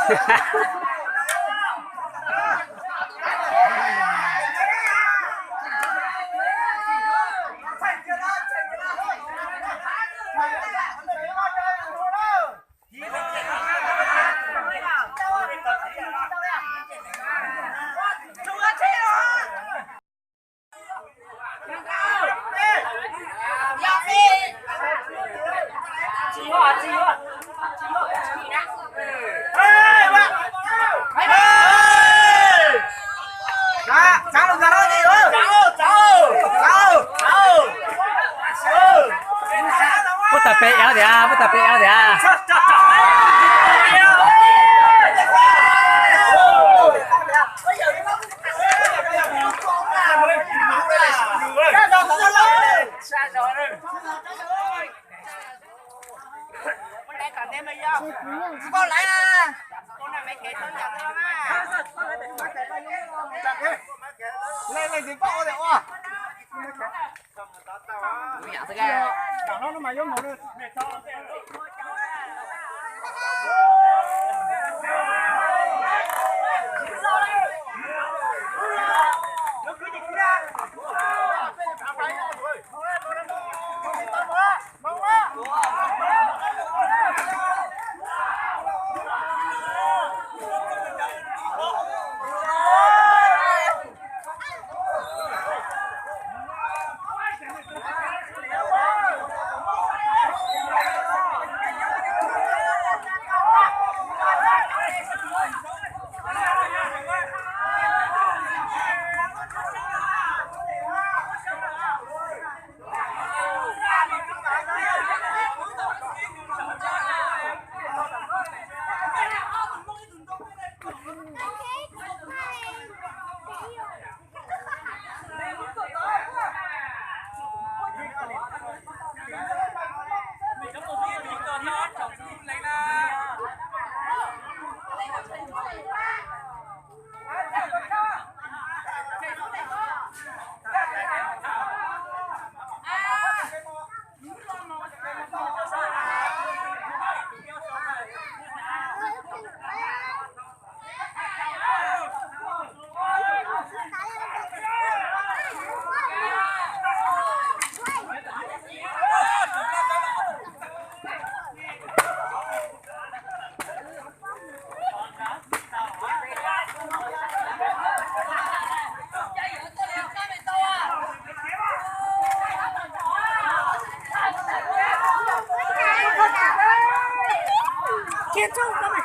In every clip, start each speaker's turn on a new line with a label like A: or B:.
A: 不特別有啲，不特別有啲。
B: con lại nè con này mày kẹt con nhận luôn á lên lên thì có được không dạ thật ra nó mày giống một Can't tell, come on.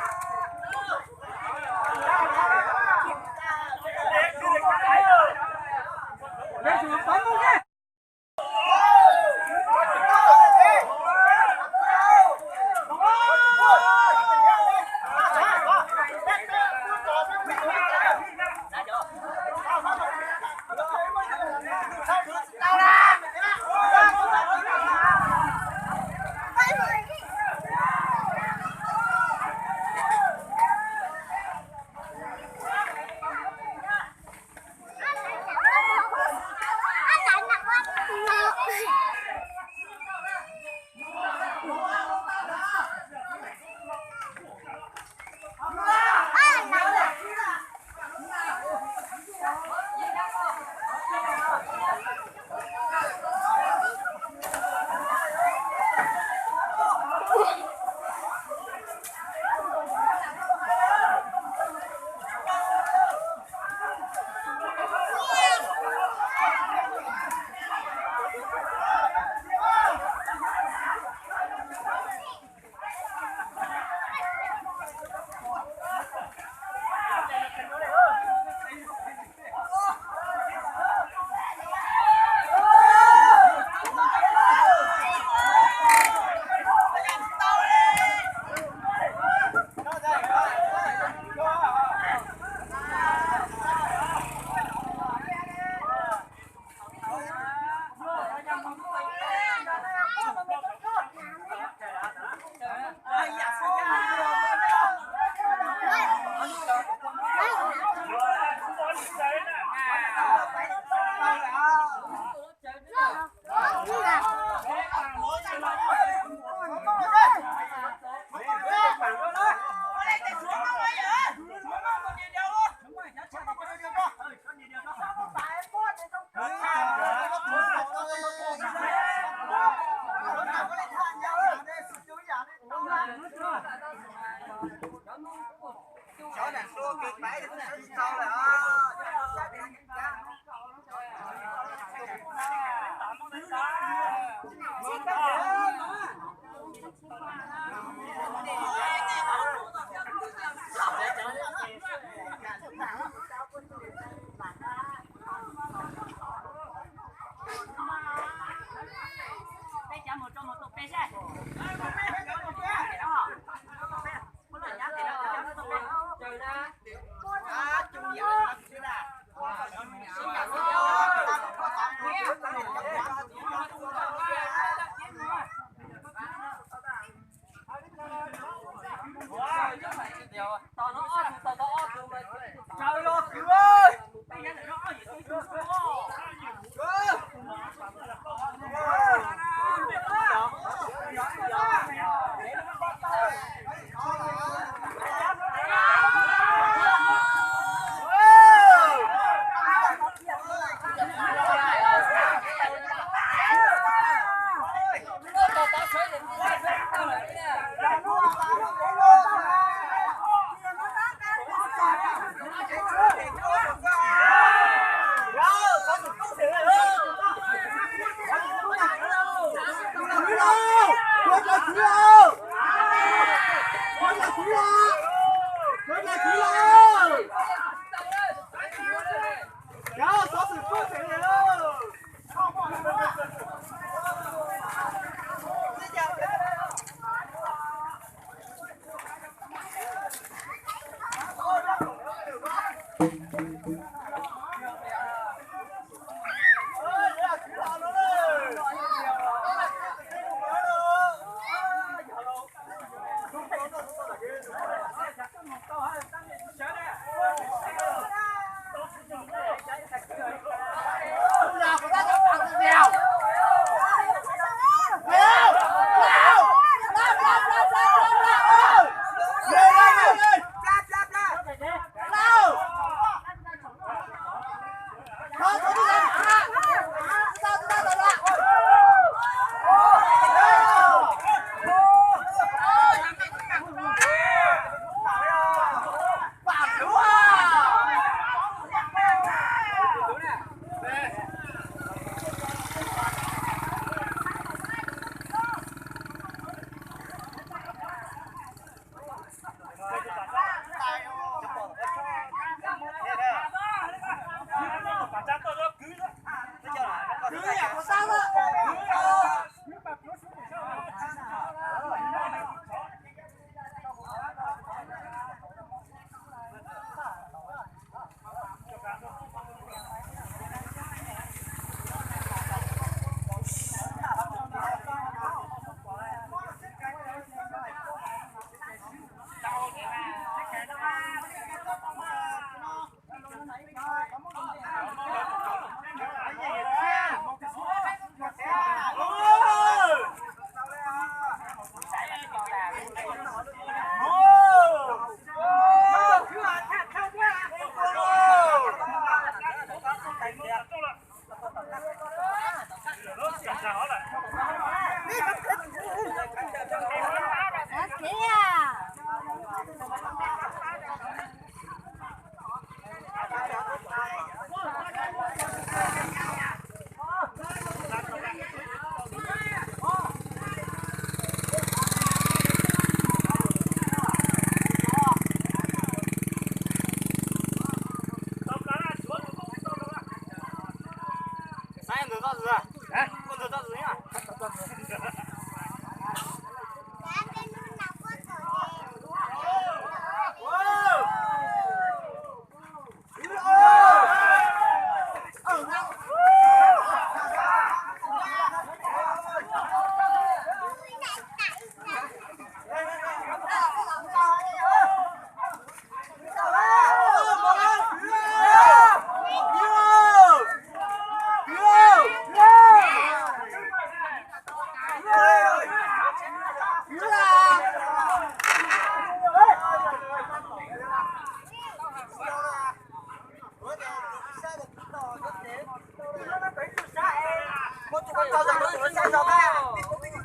B: con tao giờ nó tụi nó sao ba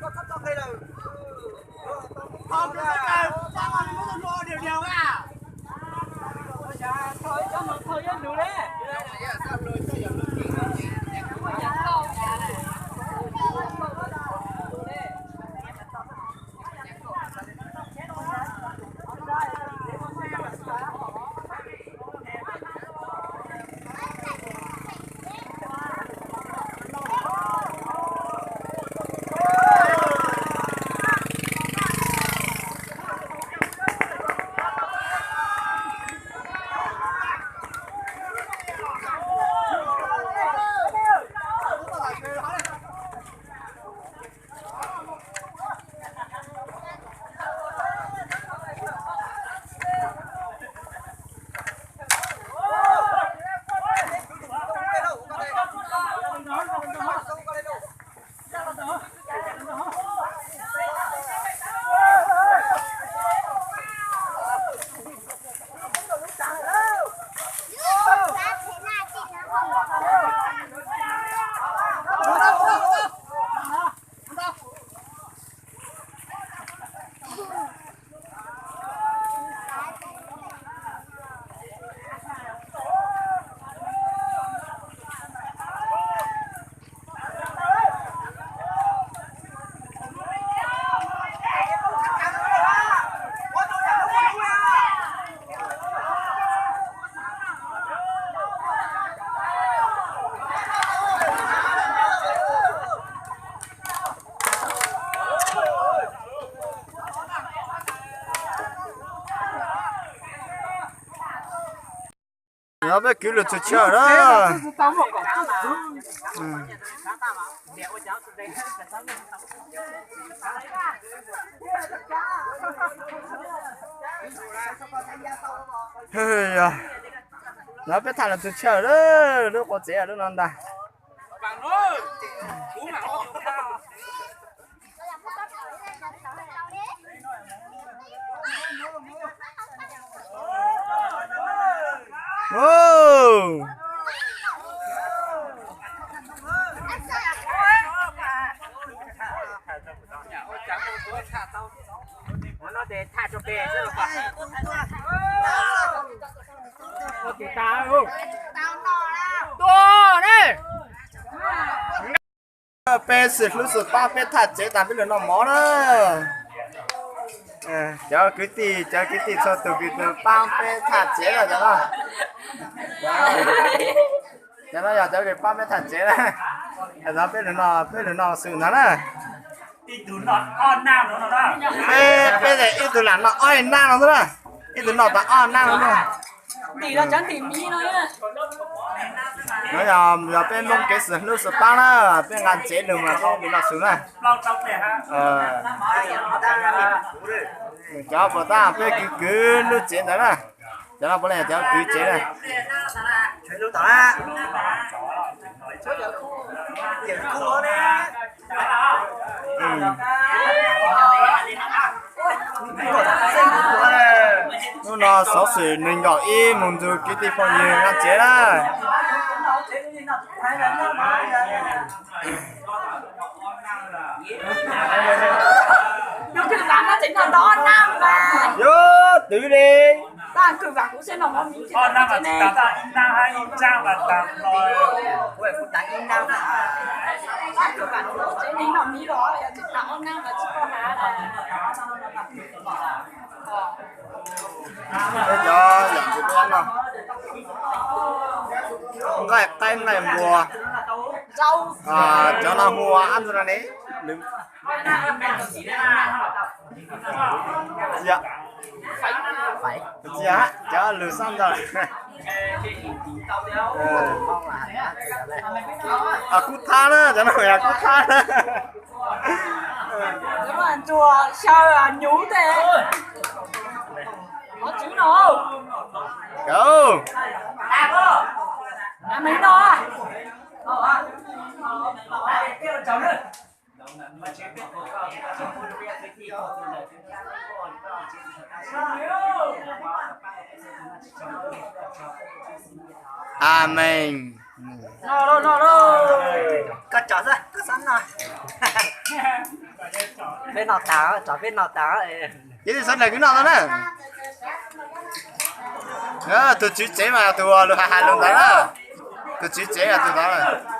B: con tao đây là không được sao mà nó lo điều điều à thôi cho nó thôi cho đủ đấy
C: nó bé cứu được chờ đó. Nó bé thằng là chờ đó, nó có trẻ đó non ta. Wow.
A: nó để thả cho bè chứ không phải có thì tao không to đấy
C: bé sượt lúc sượt ba bé thật chế tạm biết là nó mó đó. Cho cái tí cho từ việc từ ba bé thật chế là cho nó. Cho nó giờ cho cái ba bé thật chế là. Nó biết là nó sự nó đó.
A: ít tụi nó on nam nó đó
C: Bé này ít tụi là nó on nam nó đó. Ít tụi nó ta on nam nó đó.
B: tỷ là chẳng tỷ mi nói á
C: Nó giờ bên nông cái sườn nước sườn ba đó, bên ngàn chế được mà không bị nó sườn này.
A: lau trong này ha
C: Cháu bảo ta bên cứ nước chế đó nè, cháu nó bữa nay cháu cứ chế này.
B: chuyện đâu ta tiền khu đấy
C: Nó sáu sườn mình gọi y muốn dù cái tí phong gì ngàn chế đó.
B: nó cứ vàng nó chính là đó nam mà
C: Vô, tự đi.
B: ta cứ vàng cũng sẽ nằm ở miếng
A: on nam mà ta nam hay trang là ta rồi
B: quê phụ đánh in nam ta cứ vàng cũng sẽ đi nằm miếng đó thì ta on nam mà chỉ có há là
C: Bây giờ làm gì bên nào? Cái tay này mùa.
B: rau
C: Cho nó mua ăn rồi này. Đừng. Dạ.
B: phải
C: Dạ, cho lừa xong rồi. Cút tha đó, cho nó phải cút tha đó.
B: nếu mà chùa sao là nhú thế có chữ nào
C: Go.
B: à mấy đó
C: Amen.
B: nó cắt chó ra cắt sẵn rồi.
A: Bên nọ táo, chọn bên nọ táo.
C: Cái gì sẵn này cái nào đó nè. Tôi chỉ chế mà tôi hai luôn đó. Tôi chỉ chế là tôi đó.